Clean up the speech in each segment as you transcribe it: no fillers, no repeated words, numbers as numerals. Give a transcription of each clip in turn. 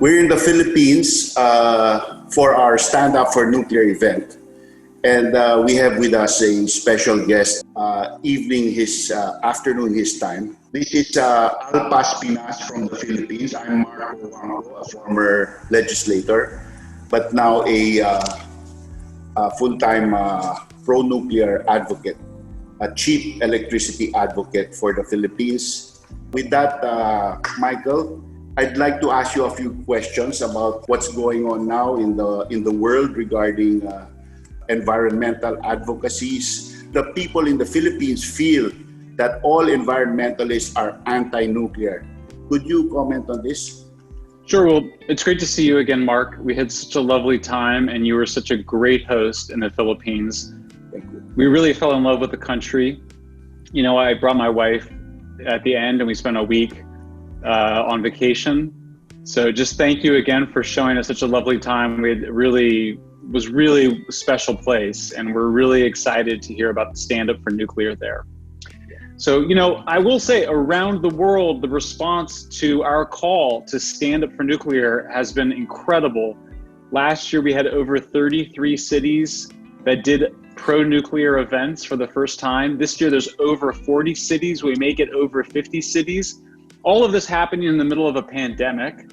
We're in the Philippines for our Stand Up for Nuclear event. And we have with us a special guest, afternoon his time. This is Alpas, Pinas from the Philippines. I'm Mark Cojuangco, a former legislator, but now a full-time pro-nuclear advocate, a cheap electricity advocate for the Philippines. With that, Michael, I'd like to ask you a few questions about what's going on now in the world regarding environmental advocacies. The people in the Philippines feel that all environmentalists are anti-nuclear. Could you comment on this? Sure. Well, it's great to see you again, Mark. We had such a lovely time and you were such a great host in the Philippines. Thank you. We really fell in love with the country. You know, I brought my wife at the end and we spent a week on vacation. So just thank you again for showing us such a lovely time. Was really a special place, and we're really excited to hear about the Stand Up for Nuclear there. So, you know, I will say around the world, the response to our call to stand up for nuclear has been incredible. Last year, we had over 33 cities that did pro-nuclear events for the first time. This year, there's over 40 cities. We may get over 50 cities. All of this happening in the middle of a pandemic.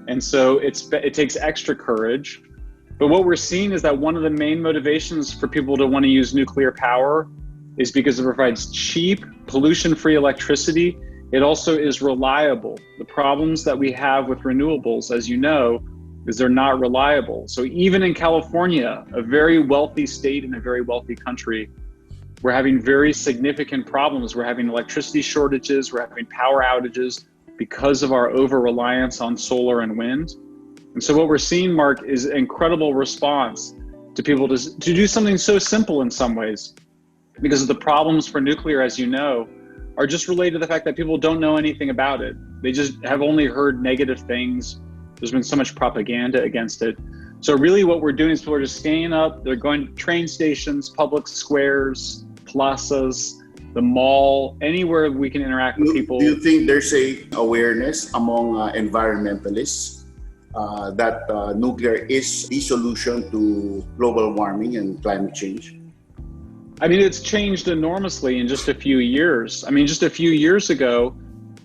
And so it takes extra courage. But what we're seeing is that one of the main motivations for people to want to use nuclear power is because it provides cheap, pollution-free electricity. It also is reliable. The problems that we have with renewables, as you know, is they're not reliable. So even in California, a very wealthy state and a very wealthy country, we're having very significant problems. We're having electricity shortages, we're having power outages because of our over-reliance on solar and wind. And so what we're seeing, Mark, is an incredible response to people to do something so simple in some ways, because of the problems for nuclear, as you know, are just related to the fact that people don't know anything about it. They just have only heard negative things. There's been so much propaganda against it. So really what we're doing is people are just staying up, they're going to train stations, public squares, plazas, the mall, anywhere we can interact with people. Do you think there's a awareness among environmentalists that nuclear is the solution to global warming and climate change? I mean, it's changed enormously in just a few years. I mean, just a few years ago,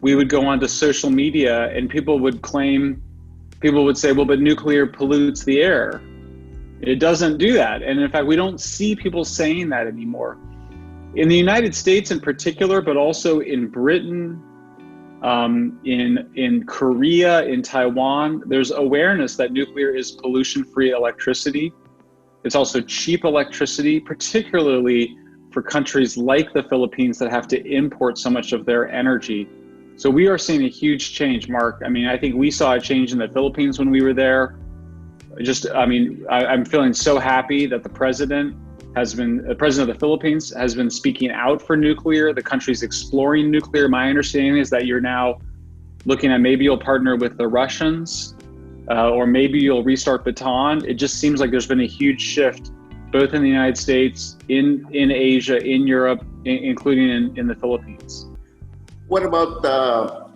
we would go onto social media and people would say, well, but nuclear pollutes the air. It doesn't do that. And in fact, we don't see people saying that anymore. In the United States in particular, but also in Britain, in Korea, in Taiwan, there's awareness that nuclear is pollution-free electricity. It's also cheap electricity, particularly for countries like the Philippines that have to import so much of their energy. So we are seeing a huge change, Mark. I mean, I think we saw a change in the Philippines when we were there. I'm feeling so happy that the president of the Philippines has been speaking out for nuclear. The country's exploring nuclear. My understanding is that you're now looking at maybe you'll partner with the Russians or maybe you'll restart Bataan. It just seems like there's been a huge shift, both in the United States, in Asia, in Europe, including in the Philippines. What about,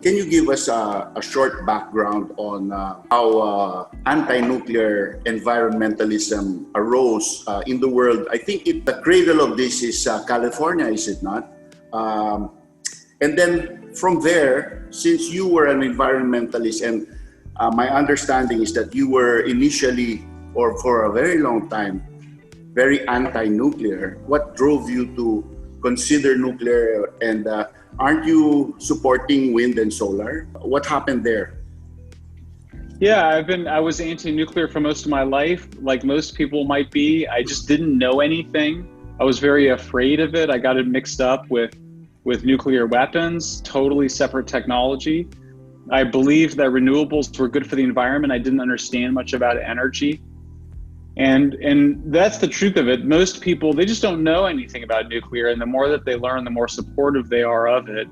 can you give us a short background on how anti-nuclear environmentalism arose in the world? I think the cradle of this is California, is it not? And then from there, since you were an environmentalist, and my understanding is that you were initially, or for a very long time, very anti-nuclear. What drove you to consider nuclear, and aren't you supporting wind and solar? What happened there? Yeah, I was anti-nuclear for most of my life, like most people might be. I just didn't know anything. I was very afraid of it. I got it mixed up with nuclear weapons, totally separate technology. I believed that renewables were good for the environment. I didn't understand much about energy. And that's the truth of it. Most people, they just don't know anything about nuclear. And the more that they learn, the more supportive they are of it.